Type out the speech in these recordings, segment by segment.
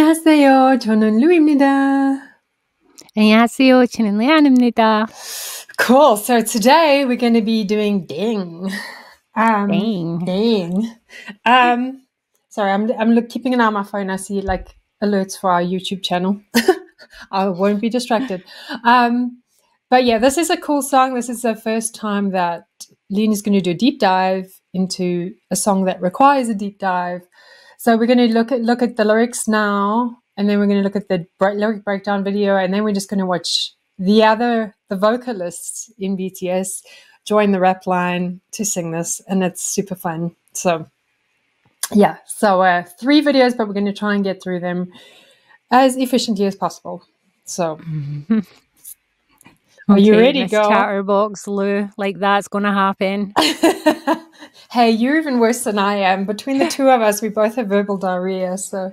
안녕하세요. 저는 루입니다. 안녕하세요. 저는 레안입니다. Cool. So today we're going to be doing ding. Ding. Sorry, I'm keeping an eye on my phone. I see like alerts for our YouTube channel. I won't be distracted. But yeah, this is a cool song. This is the first time that Lean is going to do a deep dive into a song that requires a deep dive. So we're going to look at the lyrics now, and then we're going to look at the lyric breakdown video, and then we're just going to watch the vocalists in BTS join the rap line to sing this, and it's super fun. So yeah, so 3 videos, but we're going to try and get through them as efficiently as possible. So are you ready, girl? Chatterbox, Lou, like that's going to happen. Hey, you're even worse than I am. Between the two of us, we both have verbal diarrhea, so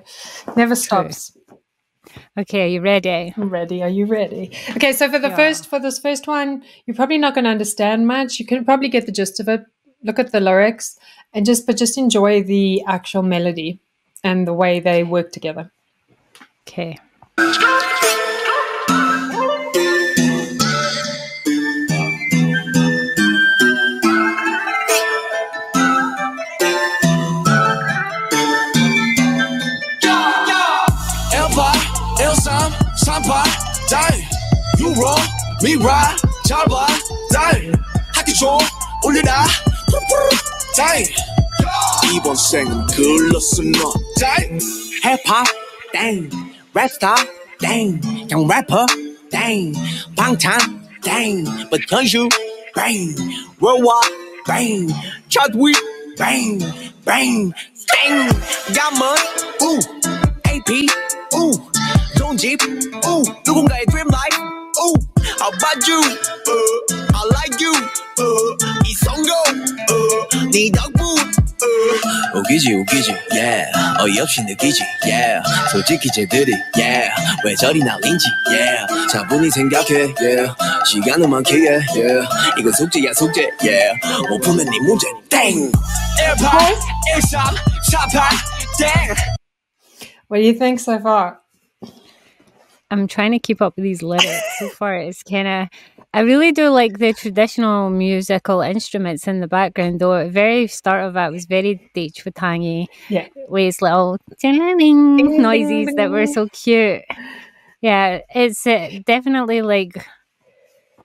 never stops. Okay, are you ready? I'm ready. Are you ready? Okay, so for this first one, you're probably not going to understand much. You can probably get the gist of it. Look at the lyrics and just enjoy the actual melody and the way they work together. Okay. You roll, me ride, 잘 봐, die. 학기 좀 올려라, die. 이번 생은 글렀어 너, die. 힙합, dang, rapstar, dang, young rapper, dang, 방탄, dang, but 현실, bang, worldwide, bang, Chadwick, bang, bang, dang, got money, ooh, AP, ooh. 좋은 집, 누군가의 dream life, how about you, I like you, 이성공, 네 덕분, 웃기지, yeah, 어이없이 느끼지, yeah, 솔직히 쟤들이, yeah, 왜 저리 날린지, yeah, 차분히 생각해, yeah, 시간은 많기에, yeah, 이건 숙제야, 숙제, yeah, 못 풀면 네 문제, 땡, 1파, 1, 3, 4, 8, 땡. What do you think so far? I'm trying to keep up with these lyrics. So far, it's kind of... I really do like the traditional musical instruments in the background, though at the very start of it was very Date with Tangy. Yeah. With his little noises that were so cute. Yeah, it's definitely like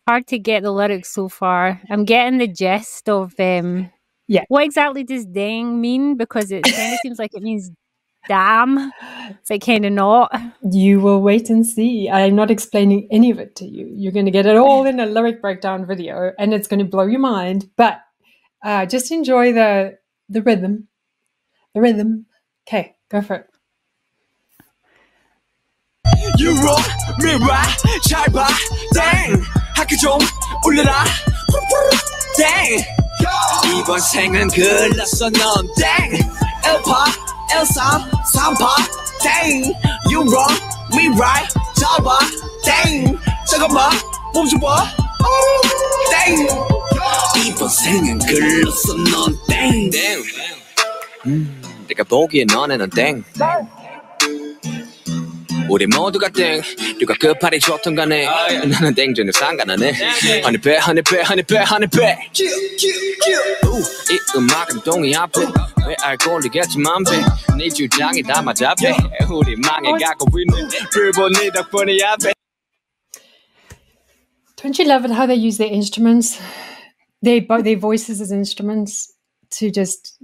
hard to get the lyrics so far. I'm getting the gist of what exactly does dang mean, because it kind of seems like it means damn. It's like kind of not. You will wait and see. I'm not explaining any of it to you. You're going to get it all in a lyric breakdown video, and it's going to blow your mind. But just enjoy the rhythm. The rhythm. Okay, go for it. You roll me right, 잘 봐, dang. 학교 좀 올려라, dang. 이번 생은 글렀어 넌, dang. 1파 1, 3, 3파, dang. You wrong, me right, 잘 봐, dang. 잠깐만, 몸 좀 봐, dang. 이번 생은 글렀어 넌, dang. 내가 보기에 너네는 dang. 우리 모두가 땡, 누가 끝발이 좋던 간에 나는 땡전에 상관하네. honey bear. 이 음악은 동이 앞에 왜 알코올이겠지만 네 주장이 다 맞아 배 우리 망해가고 있는 불보 네 덕분이야 배. Don't you love it how they use their instruments, their voices as instruments, to just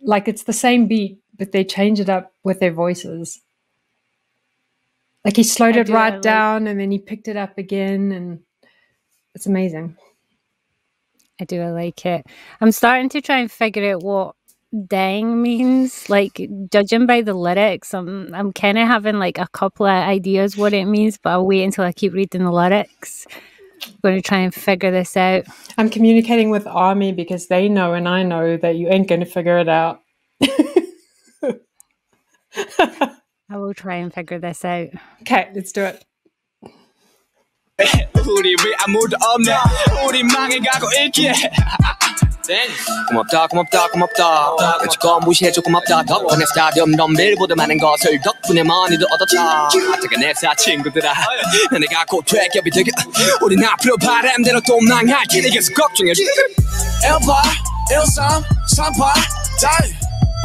like it's the same beat but they change it up with their voices. Like he slowed it right down and then he picked it up again, and it's amazing. I like it. I'm starting to try and figure out what dang means. Like, judging by the lyrics, I'm kind of having like a couple of ideas what it means, but I'll wait until I keep reading the lyrics. I'm going to try and figure this out. I'm communicating with Army because they know and I know that you ain't going to figure it out. I will try and figure this out. Okay, let's do it. 우리 왜 아무도 없네 우리 망해가고 있기에 고맙다 그치고 무시해줘 고맙다 덕분에 스타디움 덤빌보다 많은 것을 덕분에 많이도 얻었다 아타가 내사 친구들아 내가 곧 되ገብ이 되게 우린 앞으로 바람대로 또 망할 길에 계속 걱정해줘 18 13 38 die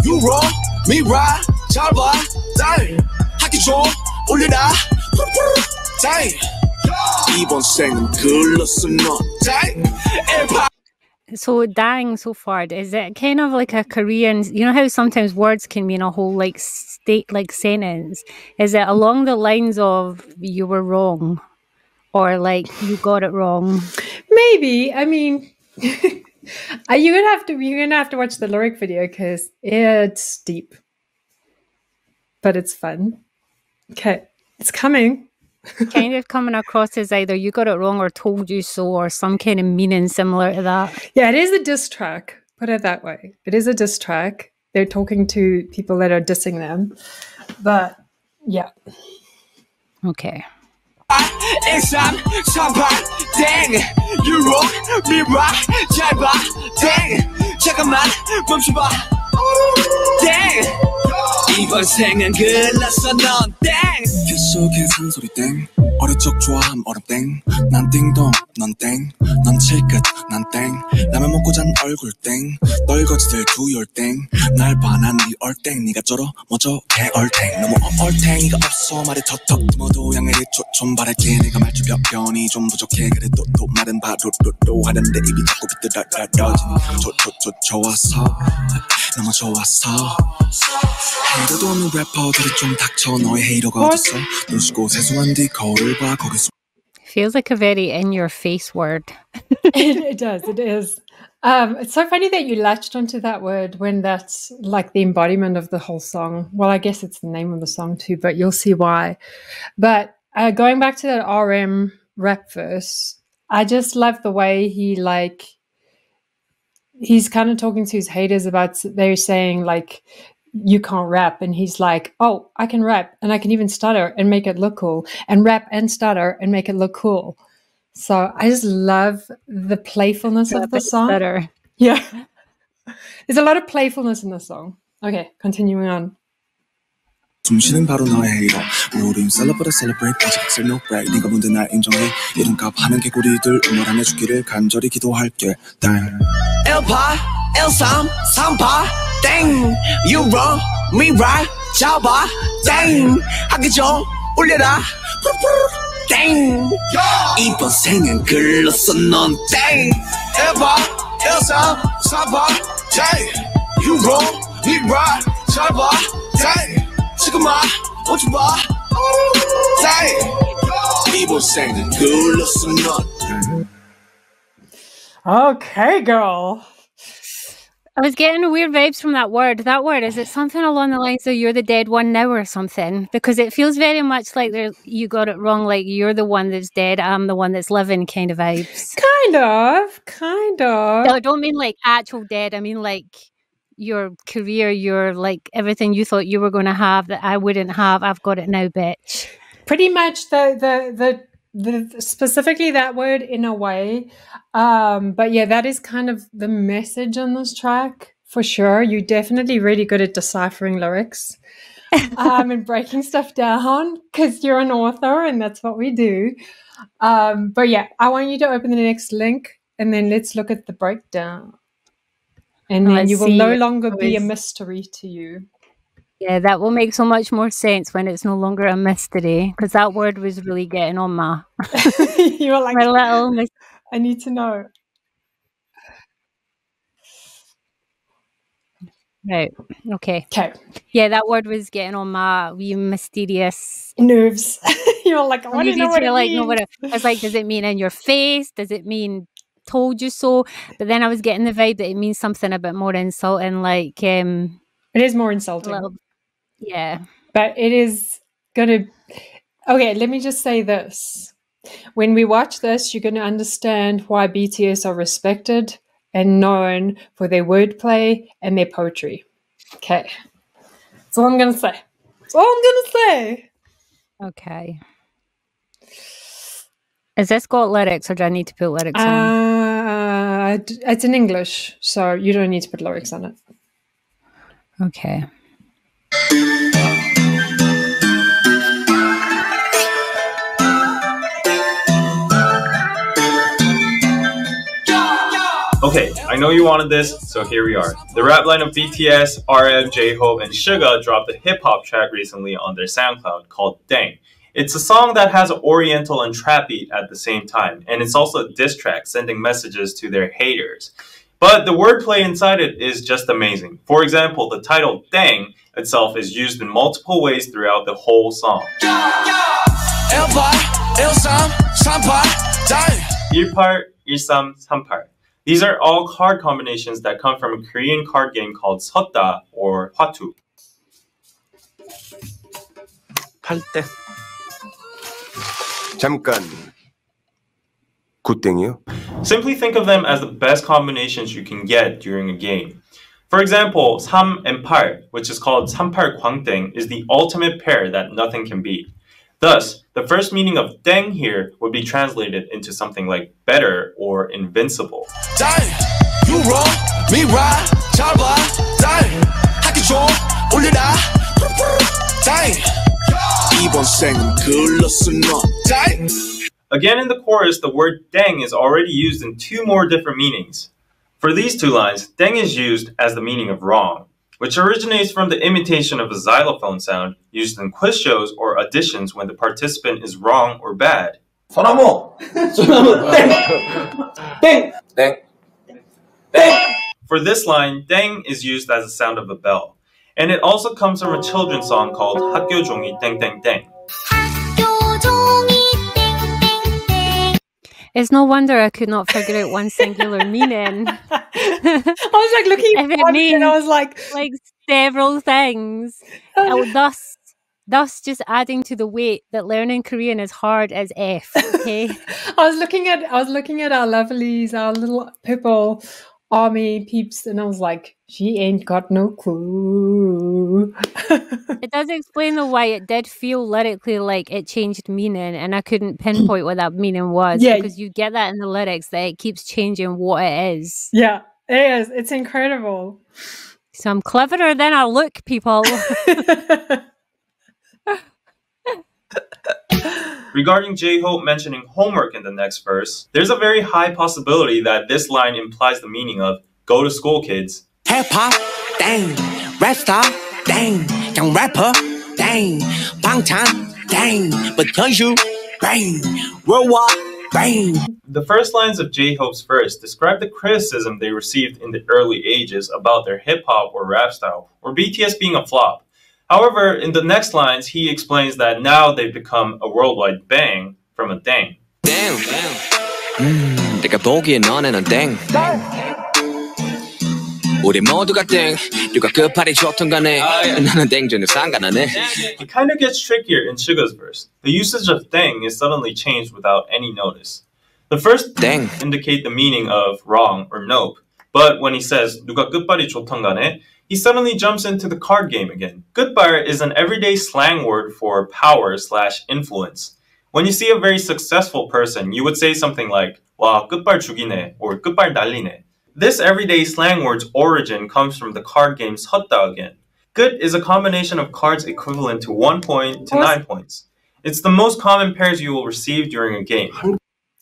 You wrong me right 잘 봐 die 하기 좀 올려라 die 이번 생은 글렀어 너 die So dying so far, is it kind of like a Korean, you know how sometimes words can mean a whole like state, like sentence? Is it along the lines of you were wrong or like you got it wrong? Maybe. I mean, you're gonna have to watch the lyric video because it's deep, but it's fun. Okay, it's coming. Kind of coming across as either you got it wrong or told you so or some kind of meaning similar to that. Yeah, it is a diss track. Put it that way. It is a diss track. They're talking to people that are dissing them. But yeah. Okay. 이번 생은 글렀어 넌 땡 뱃속에 산소리 땡 어릴 적 좋아함 얼음 땡난 띵동 넌 땡 넌 칠끝 난 땡 라면 먹고 잔 얼굴 땡 떨거지들 두열 땡날 반한 네 얼땡 네가 쩔어 먼저 개얼탱 너무 얼탱이가 없어 말에 턱턱 모두 양해를 좀 바랄게 내가 말주변이 좀 부족해 그래도 또 말은 바로로로 하는데 입이 자꾸 비뚤어지니 좋았어 너무 좋았어 헤이터도 없는 래퍼들이 좀 닥쳐 너의 헤이터가 어딨어 눈 씻고 세수한 뒤 거울을 봐 거기 Feels like a very in-your-face word. It does. It is. It's so funny that you latched onto that word when that's like the embodiment of the whole song. Well, I guess it's the name of the song too, but you'll see why. But going back to that RM rap verse, I just love the way he's kind of talking to his haters about, they're saying like, you can't rap, and he's like, oh, I can rap and I can even stutter and make it look cool, and rap and stutter and make it look cool. So I just love the playfulness of the song. Stutter. Yeah. There's a lot of playfulness in the song. Okay, continuing on. 숨쉬는 바로 너의 헤이터 우린 celebrate 아직 셀 no break 네가 뭔데 날 인정해 이름값 하는 개구리들 응원 안 해주기를 간절히 기도할게 땡 18 13 38 땡 You wrong me right 잡아 땡 하기 좀 올려라 땡 이번 생은 글렀어 넌 땡 18 13 38 땡 You wrong me right 잡아 땡 지금 오지 마 이번 생은 글렀어 넌 Okay, girl. I was getting weird vibes from that word. That word, is it something along the lines of you're the dead one now or something? Because it feels very much like you got it wrong, like you're the one that's dead, I'm the one that's living kind of vibes. Kind of. No, I don't mean like actual dead. I mean like your career, your like everything you thought you were going to have that I wouldn't have, I've got it now, bitch. Pretty much the specifically that word in a way. But yeah, that is kind of the message on this track for sure. You're definitely really good at deciphering lyrics and breaking stuff down because you're an author and that's what we do. But yeah, I want you to open the next link and then let's look at the breakdown. And then you will no longer be a mystery to you. Yeah, that will make so much more sense when it's no longer a mystery, because that word was really getting on my... You were like, my little I need to know. Right, okay. Okay. Yeah, that word was getting on my wee mysterious... nerves. You were like, I want to know what it means. No, I was like, does it mean in your face? Does it mean... told you so? But then I was getting the vibe that it means something a bit more insulting, like it is more insulting. Yeah, but it is gonna okay, let me just say this. When we watch this, you're going to understand why BTS are respected and known for their wordplay and their poetry. Okay, that's all I'm gonna say. Okay. Has this got lyrics, or do I need to put lyrics on? It's in English, so you don't need to put lyrics on it. Okay. Okay, I know you wanted this, so here we are. The rap line of BTS, RM, J-Hope, and Suga dropped a hip-hop track recently on their SoundCloud called Dang. It's a song that has an oriental and trap beat at the same time, and it's also a diss track sending messages to their haters. But the wordplay inside it is just amazing. For example, the title Dang itself is used in multiple ways throughout the whole song. 18, 13, 38. These are all card combinations that come from a Korean card game called 섰다 or 화투. 8대. 잠깐. 9땡이요? Simply think of them as the best combinations you can get during a game. For example, 3 and 8, which is called 38 광땡, is the ultimate pair that nothing can beat. Thus, the first meaning of 땡 here would be translated into something like better or invincible. You wrong, me right, 잘 봐, 하기 좀 올려라, 이번 생은 글렀어 너. Again in the chorus, the word 땡 is already used in 2 more different meanings. For these 2 lines, 땡 is used as the meaning of wrong, which originates from the imitation of a xylophone sound used in quiz shows or auditions when the participant is wrong or bad. 소나무! 땡! 땡! 땡! For this line, 땡 is used as the sound of a bell. And it also comes from a children's song called 학교 종이 땡땡땡. It's no wonder I could not figure out one singular meaning. I was like looking at it means and I was like several things. Thus just adding to the weight that learning Korean is hard as F. Okay. I was looking at our lovelies, our little purple army peeps, and I was like, she ain't got no clue. It does explain the why it did feel lyrically like it changed meaning, and I couldn't pinpoint what that meaning was. Yeah. Because you get that in the lyrics that it keeps changing what it is. Yeah, it is. It's incredible. So I'm cleverer than I look, people. Regarding J-Hope mentioning homework in the next verse, there's a very high possibility that this line implies the meaning of go to school, kids. Hip-hop, dang, rap star, dang, young rapper, dang, 방탄, dang, but 현실, bang, worldwide, bang. The first lines of J-Hope's verse describe the criticism they received in the early ages about their hip-hop or rap style, or BTS being a flop. However, in the next lines, he explains that now they've become a worldwide bang from a dang. Damn, 내가 보기엔 너네는 땡. 우리 모두가 땡. 누가 끝발이 좋든 간에 나는 땡 전혀 상관 안 해. It kind of gets trickier in Suga's verse. The usage of dang is suddenly changed without any notice. The first dang indicate the meaning of wrong or nope, but when he says 누가 끝발이 좋든 간에, he suddenly jumps into the card game again. 끝발 is an everyday slang word for power/influence. When you see a very successful person, you would say something like 와, 끝발 죽이네 or 끝발 날리네. This everyday slang word's origin comes from the card game 섰다 again. 끝 is a combination of cards equivalent to 1 point to 9 points. It's the most common pairs you will receive during a game.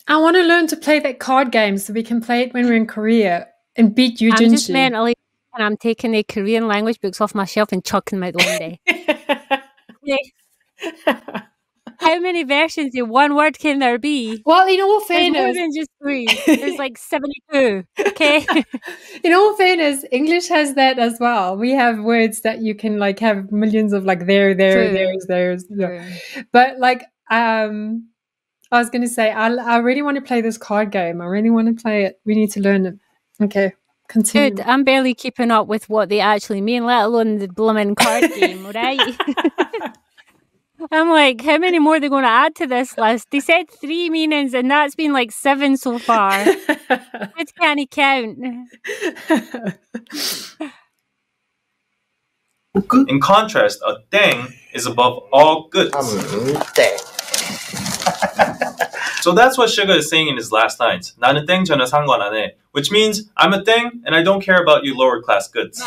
I want to learn to play that card game so we can play it when we're in Korea and beat Yu I'm just Junshi. mentally and I'm taking the Korean language books off my shelf and chucking them out one day. How many versions of one word can there be? Well, in all There's more fairness, than just 3. There's like 72. Okay. in all fairness, English has that as well. We have words that you can like have millions of like there's. Yeah. But like, I was going to say, I really want to play this card game. I really want to play it. We need to learn it. Okay. Continue. Dude, I'm barely keeping up with what they actually mean, let alone the blooming card game, right? I'm like, how many more are they going to add to this list? They said 3 meanings, and that's been like 7 so far. It can't count. In contrast, a 땡 is above all goods. So that's what Suga is saying in his last lines. 나는 땡 전혀 상관 안 해. Which means I'm a thing and I don't care about you lower class goods.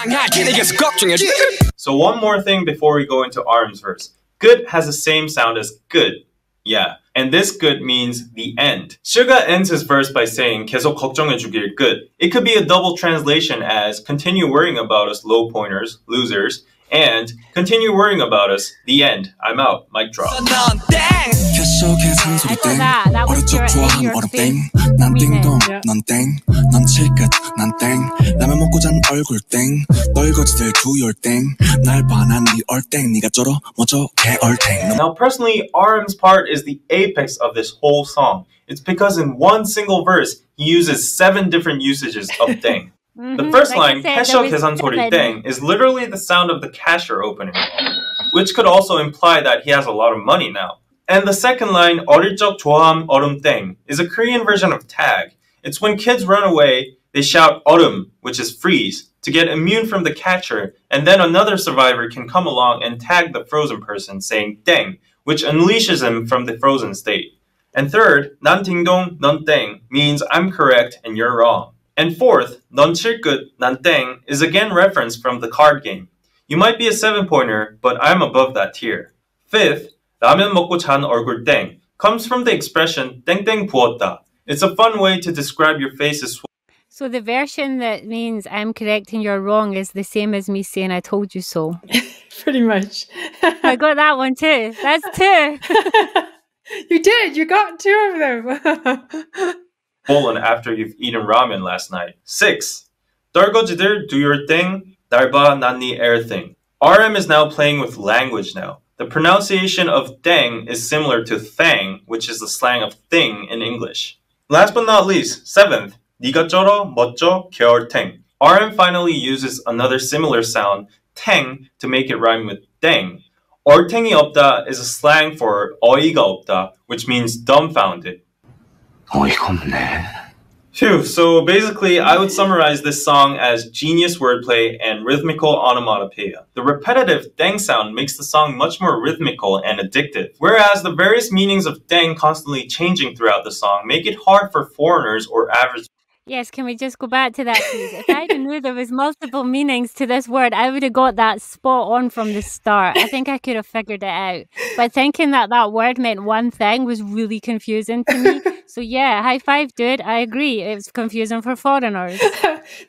So one more thing before we go into Arm's verse. Good has the same sound as good. Yeah. And this good means the end. Suga ends his verse by saying 계속 걱정해주길 good. It could be a double translation as continue worrying about us low pointers, losers, and continue worrying about us, the end. I'm out. Mic drop. 계속해 산소리 땡 That was 어릴 적 your 좋아한 your 얼음 face. 땡 난 띵동 Yeah. 넌 땡 넌 칠끝 난 땡 라면 먹고 잔 얼굴 땡 떨거지들 두열 땡날 반한 네 얼땡 네가 쩔어 뭐저 개얼땡. Now personally, RM's part is the apex of this whole song. It's because in one single verse, he uses 7 different usages of 땡. The first Like I line, said, 캐셔 there was 계산소리 7. 땡, is literally the sound of the cashier opening, which could also imply that he has a lot of money now. And the second line, 어릴 적 좋아함 얼음 땡, is a Korean version of tag. It's when kids run away, they shout 얼음, which is freeze, to get immune from the catcher, and then another survivor can come along and tag the frozen person, saying 땡, which unleashes him from the frozen state. And third, 난 딩동, 넌 땡, means I'm correct and you're wrong. And fourth, 넌 칠끝, 난 땡, is again referenced from the card game. You might be a 7-pointer, but I'm above that tier. Fifth, 라면 먹고 잔 얼굴 땡, comes from the expression 땡땡 부었다. It's a fun way to describe your face as So the version that means I'm correct and you're wrong is the same as me saying I told you so. Pretty much. I got that one too. That's 2. You did. You got 2 of them. swollen after you've eaten ramen last night. 6. 떨거지들 do your thing, 날 봐, 난 네 air thing. RM is now playing with language now. The pronunciation of dang is similar to thang, which is the slang of thing in English. Last but not least, 7th, 네가 쩔어, 멋져, 겨울탱. RM finally uses another similar sound, 탱, to make it rhyme with dang. 얼탱이 없다 is a slang for 어이가 없다, which means dumbfounded. 어이가 없네. Phew, so basically I would summarize this song as genius wordplay and rhythmical onomatopoeia. The repetitive dang sound makes the song much more rhythmical and addictive, whereas the various meanings of dang constantly changing throughout the song make it hard for foreigners or average. Yes, can we just go back to that, please? If I knew there was multiple meanings to this word, I would have got that spot on from the start. I think I could have figured it out. But thinking that that word meant one thing was really confusing to me. So yeah, high five, dude. I agree. It was confusing for foreigners.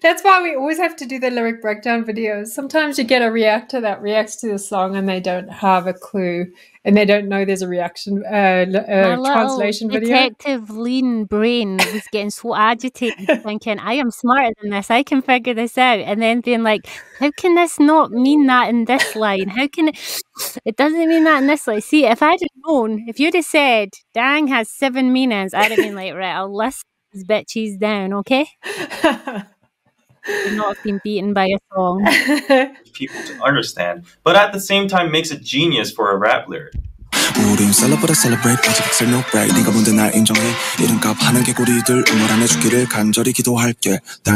That's why we always have to do the lyric breakdown videos. Sometimes you get a reactor that reacts to the song and they don't have a clue and they don't know there's a reaction My translation little video. detective lean brain was getting so agitated, thinking, I am smarter than this. I can figure this out. And then being like, how can this not mean that in this line? How can it doesn't mean that in this line. See, if I'd have known, if you'd have said, dang has 7 meanings, I'd have been like, right, I'll list these bitches down, okay? And not have been beaten by a song. People to understand, but at the same time makes it genius for a rap lyric. 우린 celebrate 아직 엑셀 no break 네가 뭔데 날 인정해 이름값 하는 개구리들 응원 안 해주기를 간절히 기도할게 땡.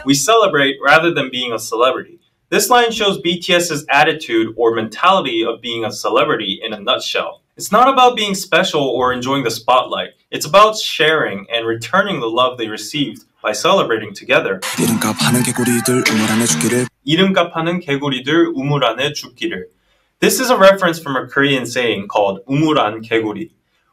We celebrate rather than being a celebrity. This line shows BTS's attitude or mentality of being a celebrity in a nutshell. It's not about being special or enjoying the spotlight. It's about sharing and returning the love they received by celebrating together. 이름값 하는 개구리들 응원 안 해주기를 이름값 하는 개구리들 우물 안에 죽기를. This is a reference from a Korean saying called 우물안 개구리,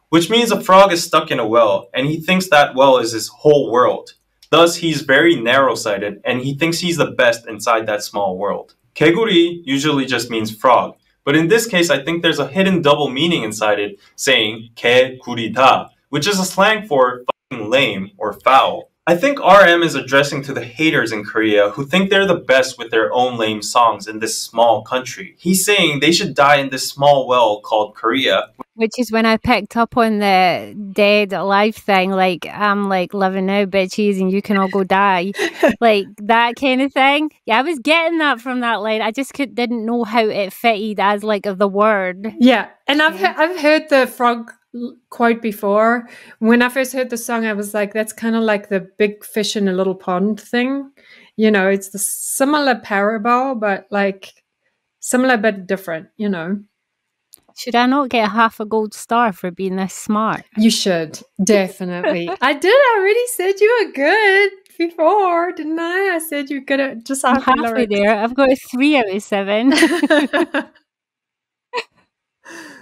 which means a frog is stuck in a well and he thinks that well is his whole world. Thus, he's very narrow-sighted and he thinks he's the best inside that small world. 개구리 usually just means frog, but in this case, I think there's a hidden double meaning inside it, saying 개구리다, which is a slang for fucking lame or foul. I think RM is addressing to the haters in Korea who think they're the best with their own lame songs in this small country. He's saying they should die in this small well called Korea. Which is when I picked up on the dead alive thing, like, I'm like living now, bitches, and you can all go die. Like that kind of thing. Yeah, I was getting that from that line. I just didn't know how it fitted as like the word. Yeah, and I've heard the frog quote before. When I first heard the song, I was like, that's kind of like the big fish in a little pond thing. You know, it's the similar parable, but like similar but different, you know. Should I not get half a gold star for being this smart? You should, definitely. I did. I already said you were good before, didn't I? I said you're good at just I'm halfway there. I've got a 3 out of 7.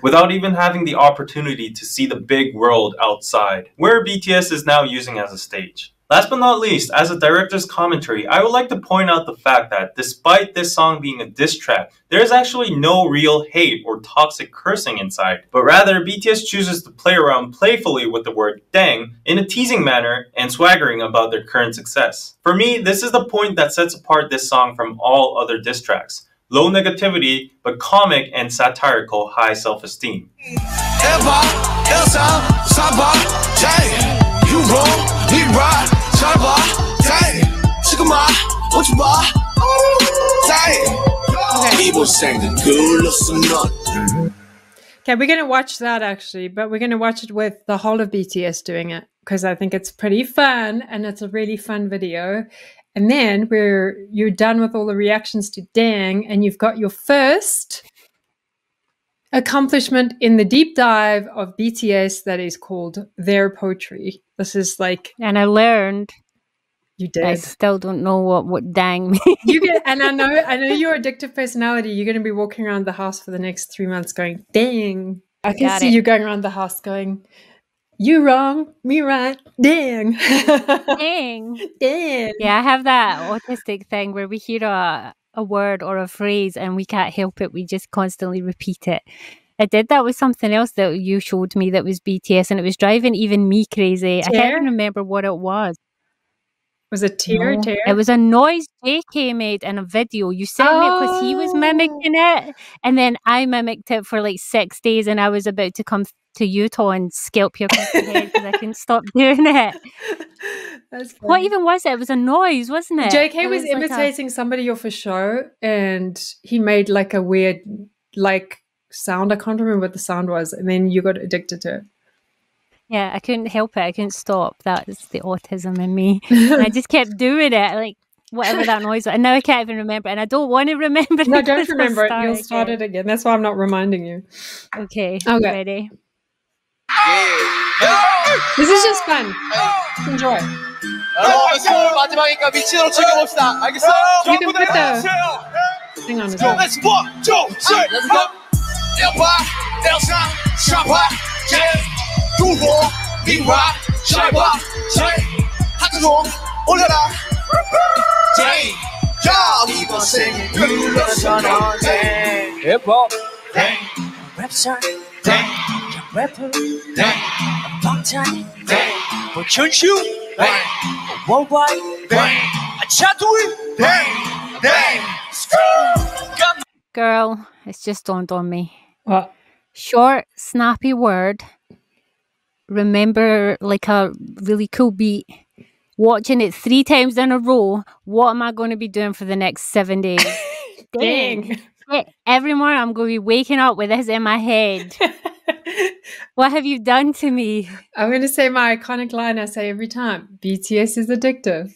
Without even having the opportunity to see the big world outside, where BTS is now using as a stage. Last but not least, as a director's commentary, I would like to point out the fact that despite this song being a diss track, there is actually no real hate or toxic cursing inside, but rather BTS chooses to play around playfully with the word dang in a teasing manner and swaggering about their current success. For me, this is the point that sets apart this song from all other diss tracks. Low negativity, but comic and satirical high self-esteem. Okay, we're going to watch that actually, but we're going to watch it with the whole of BTS doing it because I think it's pretty fun and it's a really fun video. And then you're done with all the reactions to Dang and you've got your first accomplishment in the deep dive of BTS that is called Their Poetry. This is like... And I learned... You did. I still don't know what dang means. And I know your addictive personality. You're going to be walking around the house for the next 3 months going, dang. I can see you going around the house going, you wrong, me right, dang. Dang. Dang. Yeah, I have that autistic thing where we hear a word or a phrase and we can't help it. We just constantly repeat it. I did that with something else that you showed me that was BTS and it was driving even me crazy. I can't even remember what it was. Was it tear? It was a noise JK made in a video. You sent me it because he was mimicking it. And then I mimicked it for like 6 days and I was about to come to Utah and scalp you across the head because I couldn't stop doing it. That's funny. What even was it? It was a noise, wasn't it? JK was imitating somebody off a show and he made like a weird like sound. I can't remember what the sound was. And then you got addicted to it. Yeah, I couldn't help it. I couldn't stop. That's the autism in me. And I just kept doing it, like whatever that noise was. And now I can't even remember. And I don't want to remember it. No, don't remember it. You'll start it again. That's why I'm not reminding you. Okay. Ready? This is just fun. Enjoy. You can put the... Hang on a second. Let's go. Hip-hop, rap star, rapper, 방탄, 현실, worldwide, Girl, it's just dawned on me. What? Short, snappy word. Remember like a really cool beat. Watching it 3 times in a row. What am I going to be doing for the next 7 days? Dang. Every morning I'm going to be waking up with this in my head. What have you done to me? I'm going to say my iconic line I say every time. BTS is addictive.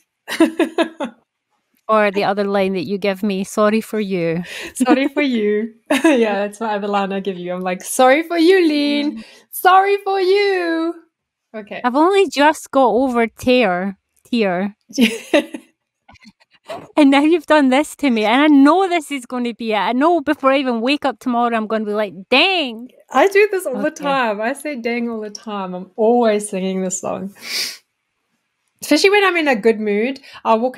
Or the other line that you give me, sorry for you. Sorry for you. Yeah, that's my other line I give you. I'm like, sorry for you, Lean. Sorry for you. Okay. I've only just got over tear. And now you've done this to me. And I know this is going to be it. I know before I even wake up tomorrow, I'm going to be like, dang. I do this all the time. I say dang all the time. I'm always singing this song. Especially when I'm in a good mood. I'll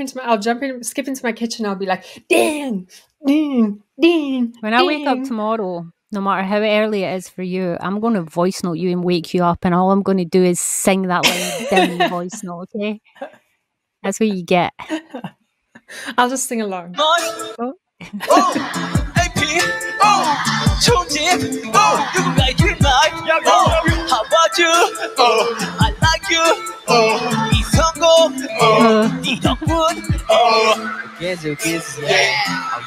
skip into my kitchen. I'll be like, dang, dang, dang. When I wake up tomorrow, no matter how early it is for you, I'm going to voice note you and wake you up. And all I'm going to do is sing that line down the voice note, okay? That's what you get. I'll just sing along. Oh. How about you? I like you. 이 성공, 네 덕분. 계속해서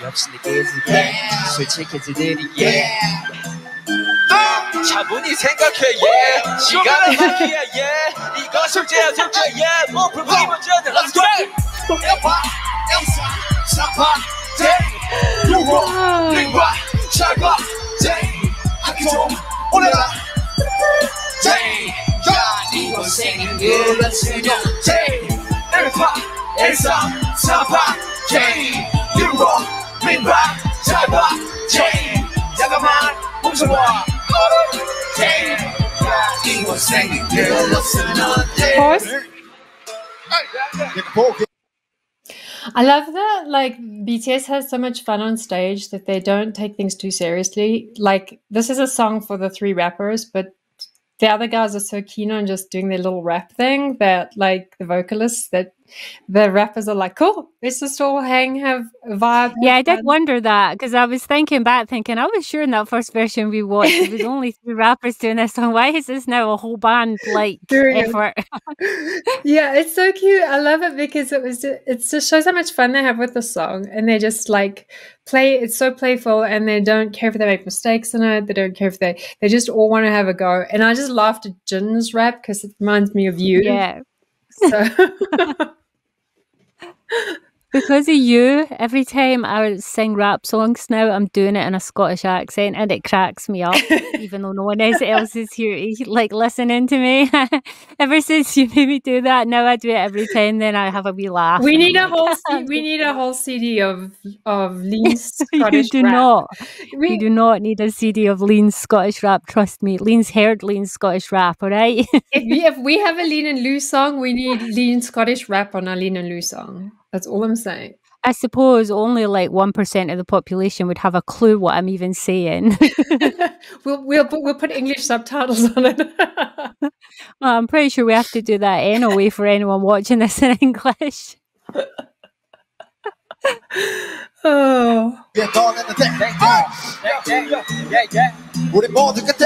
역시 내게서 솔직해지더니 차분히 생각해 시간을 만기해 이거 숙제야 뭐 불법이 먼저는 Let's go! listen up. Everybody, it's up, Sapa, Jane. You rock, me back, Sapa, Jane. 잠깐만, 멈춰봐. Jane. 이거 생긴 게 listen up. Pause. I love that, like, BTS has so much fun on stage that they don't take things too seriously. Like, this is a song for the three rappers, but the other guys are so keen on just doing their little rap thing that, like, the vocalists, that the rappers are like, cool, let's just all hang, have a vibe. Yeah, I did wonder that because I was thinking, I was sure in that first version we watched, it was only three rappers doing this song. Why is this now a whole band like effort? Yeah, it's so cute. I love it because it just shows how much fun they have with the song, and they just like play. It's so playful, and they don't care if they make mistakes in it. They don't care if they just all want to have a go. And I just laughed at Jin's rap because it reminds me of you. Yeah. So. Because of you, every time I sing rap songs now, I'm doing it in a Scottish accent, and it cracks me up, even though no one else is here, like, listening to me. Ever since you made me do that, now I do it every time. Then I have a wee laugh. We need a whole CD of Lean's Scottish you do rap. Not. You do not need a CD of Lean's Scottish rap. Trust me, Lean's heard Lean's Scottish rap. All right. if we have a Lean and Lou song, we need Lean Scottish rap on our Lean and Lou song. That's all I'm saying. I suppose only like 1% of the population would have a clue what I'm even saying. we'll put English subtitles on it. Well, I'm pretty sure we have to do that anyway for anyone watching this in English. Oh. 우리 모두 같아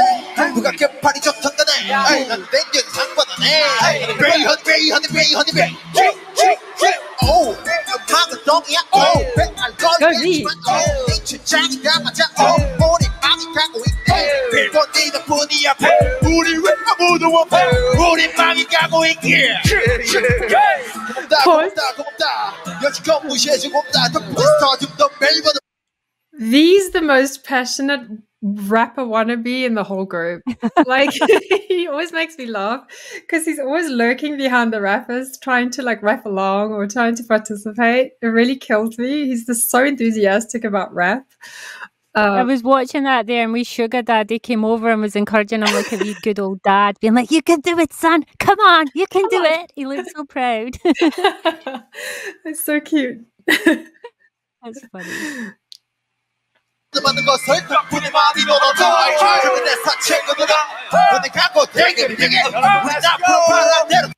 누가 끝발이 좋던 간에 난 땡겨 상관없네 Very honey 오 파도 똥이야 오 알거리 이 주장이 다 맞아 오 우리 빵이 가고 있네 빌보드 덕분이야 우리 왜 아무도 없어 우리 빵이 가고 있기에 고맙다 여지껏 무시해주고 없다 더 부스터 좀더 멜버드. V's the most passionate rapper wannabe in the whole group. Like, he always makes me laugh because he's always lurking behind the rappers, trying to like rap along or trying to participate. It really kills me. He's just so enthusiastic about rap. I was watching that there, and Sugar Daddy came over and was encouraging him like a wee good old dad, being like, "You can do it, son. Come on, you can do it." He looked so proud. It's so cute. That's funny.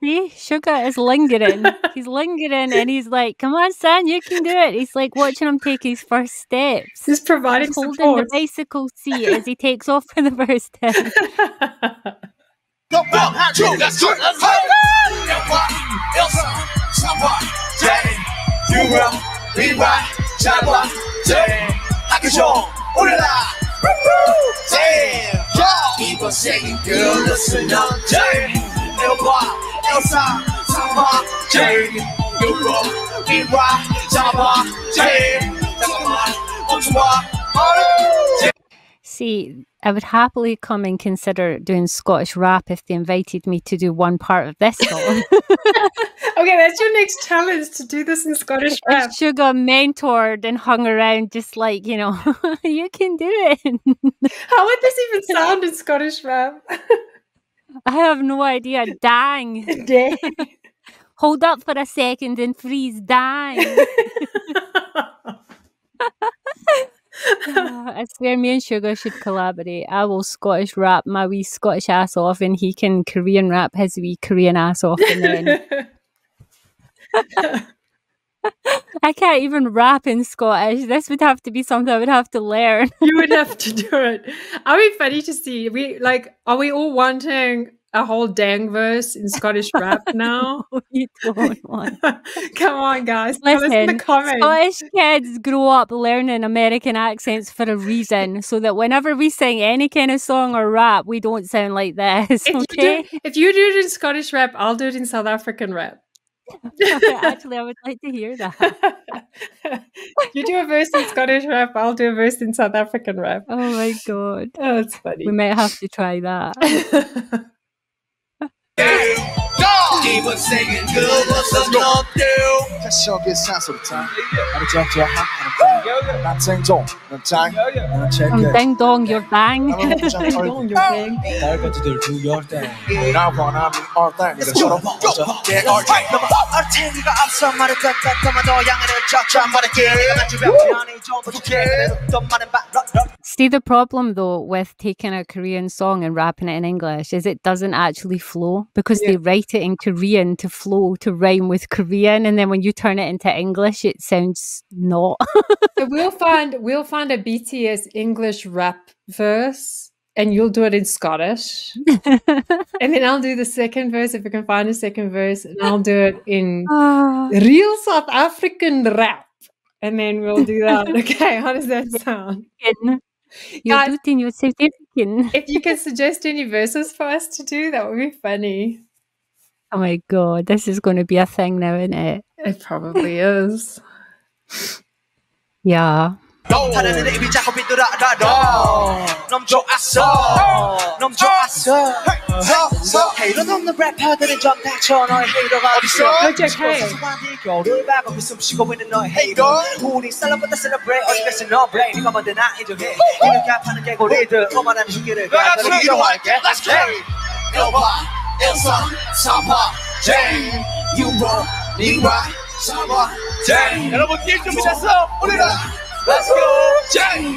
See, Sugar is lingering. He's lingering, and he's like, "Come on, son, you can do it." He's like watching him take his first steps. He's providing holding support. the bicycle seat as he takes off for the first time. People saying, girl, listen up, Jane. Elsa, Samba, Jane. You rock, we rock, Samba, Jane. See, I would happily come and consider doing Scottish rap if they invited me to do one part of this song. Okay, that's your next challenge, to do this in Scottish rap. Sugar mentored and hung around just like, you know, you can do it. How would this even sound in Scottish rap? I have no idea. Dang. Dang. Hold up for a second and freeze. Dang. I swear me and Sugar should collaborate. I will Scottish rap my wee Scottish ass off, and he can Korean rap his wee Korean ass off, and then I can't even rap in Scottish. This would have to be something I would have to learn. You would have to do it. It would be funny to see. Are we all wanting a whole dang verse in Scottish rap now? You don't want. Come on, guys. Tell us in the comments. Scottish kids grow up learning American accents for a reason, so that whenever we sing any kind of song or rap, we don't sound like this. Okay? If you do it in Scottish rap, I'll do it in South African rap. Actually, I would like to hear that. You do a verse in Scottish rap, I'll do a verse in South African rap. Oh my god. Oh, it's funny. We might have to try that. 이번 생은 글렀어 너도 다시 여기 산소리 time 나를 좋아하는 난 생동 넌 짱, 넌 체크 Ding dong, you're bang. 날 건지들 do your thing 나 원하는 all thing 이것처럼 꺼져 get all thing 얼탱이가 앞서 말을 듣다더마도 양해를 쫓아 말할게 내가 주변 편이 좀 부족해 더 많은 말 See, the problem though with taking a Korean song and rapping it in English is it doesn't actually flow because they write it in Korean to flow, to rhyme with Korean, and then when you turn it into English, it sounds not. So we'll find a BTS English rap verse, and you'll do it in Scottish, and then I'll do the second verse if we can find a second verse, and I'll do it in real South African rap, and then we'll do that. Okay, how does that sound? You're Guys, doing your South African. if you can suggest any verses for us to do, that would be funny. Oh my god, this is going to be a thing now, isn't it? It probably is. Yeah. 다른 입이 자꾸 비뚤어져도 너무 좋았어 너무 좋았어 헤이로 넘는 래퍼들은 좀 닥쳐 너의 헤이로가 어딨어 겨울을 박아 그 숨쉬고 있는 너의 헤이로 우리 셀럽보다 셀러브레이트 어디까지 너 브레인 네가 뭔데 나 인정해 이렇게 아파하는 개구리들 오만하는 흉기를 가 너를 인정할게 Let's go 1번 1선 3번 J 유로 니와 4번 J 여러분 뛸 준비됐어? 우리는 Let's go J 1 2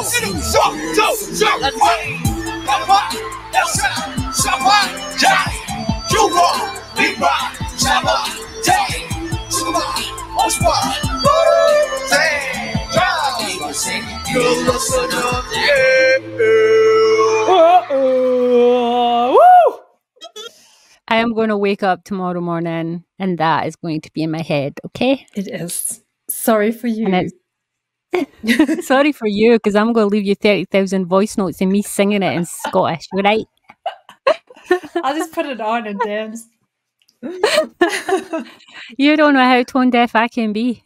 3 1번 1선 3번 J 유로 니와 4번 J 7번 50번 J 이번 생이 글렀어 I am going to wake up tomorrow morning and that is going to be in my head, okay? It is. Sorry for you. And it's sorry for you because I'm going to leave you 30,000 voice notes and me singing it in Scottish, right? I'll just put it on and dance. You don't know how tone deaf I can be.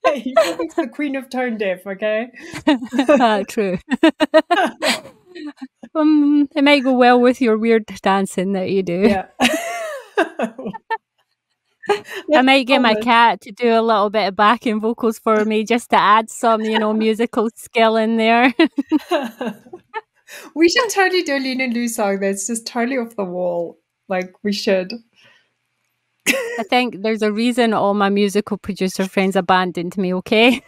Hey, you're the queen of tone deaf, okay? True. It might go well with your weird dancing that you do. Yeah. I might get my cat to do a little bit of backing vocals for me just to add some, musical skill in there. We should totally do a Lena Lu song that's just totally off the wall. Like, we should. I think there's a reason all my musical producer friends abandoned me, okay?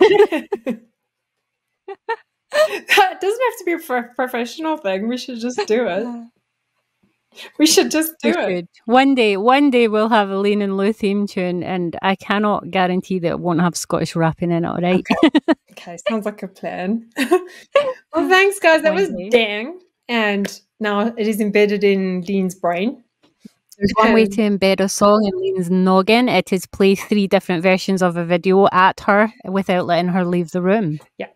It doesn't have to be a professional thing. We should just do it. We should just do it. One day we'll have a Lane and Lou theme tune, and I cannot guarantee that it won't have Scottish rapping in it, all right? Okay, sounds like a plan. Well, thanks, guys. That was Dang. And now it is embedded in Lean's brain. There's one way to embed a song in Lean's noggin. It is play 3 different versions of a video at her without letting her leave the room. Yeah.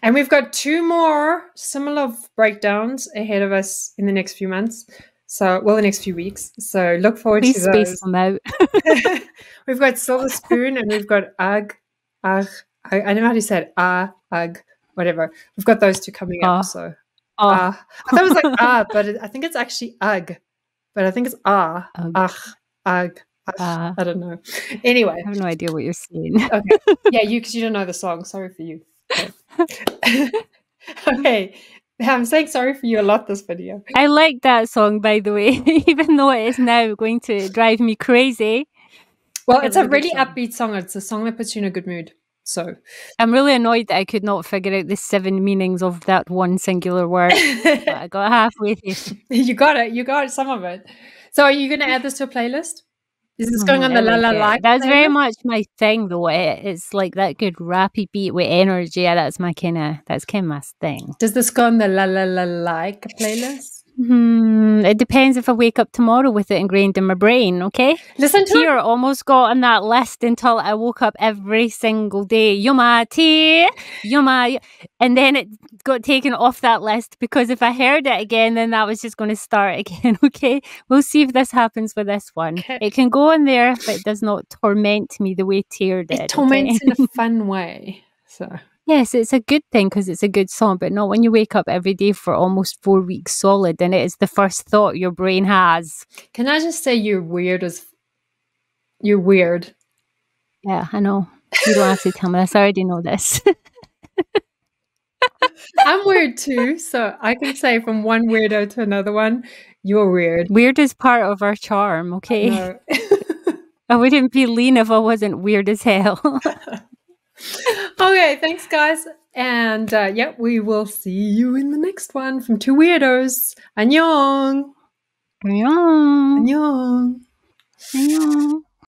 And we've got 2 more similar breakdowns ahead of us in the next few months. So, the next few weeks. So look forward Please to those. space them out. We've got Silver Spoon and we've got I don't know how to say it. Whatever. We've got those 2 coming up. So, I thought it was like but I think it's actually ugh. But I think it's ugh. I don't know. Anyway. I have no idea what you're saying. Okay. Yeah, because you don't know the song. Sorry for you. Okay. I'm saying sorry for you a lot this video. I like that song, by the way, even though it is now going to drive me crazy. Well, it's a really upbeat song. It's a song that puts you in a good mood. So I'm really annoyed that I could not figure out the 7 meanings of that one singular word. But I got halfway through. You got it. You got some of it. So are you going to add this to a playlist? Is this going on the La La La? That's very much my thing, though. It's like that good rappy beat with energy. Yeah, that's my my thing. Does this go on the La La La Like playlist? It depends if I wake up tomorrow with it ingrained in my brain, okay? Listen to Tear almost got on that list until I woke up every single day. Yuma tea, yuma. And then it got taken off that list because if I heard it again, then that was just going to start again, okay? We'll see if this happens with this one. Okay. It can go in there, but it does not torment me the way Tear did. It torments in a fun way, so... yes, it's a good thing because it's a good song, but not when you wake up every day for almost 4 weeks solid and it is the first thought your brain has. Can I just say you're weird? Yeah, I know. You don't have to tell me this. I already know this. I'm weird too, so I can say from one weirdo to another one, you're weird. Weird is part of our charm, okay? No. I wouldn't be lean if I wasn't weird as hell. Okay, thanks guys. And yeah, we will see you in the next one from Two Weirdos. Annyeong. Annyeong. Annyeong. Annyeong.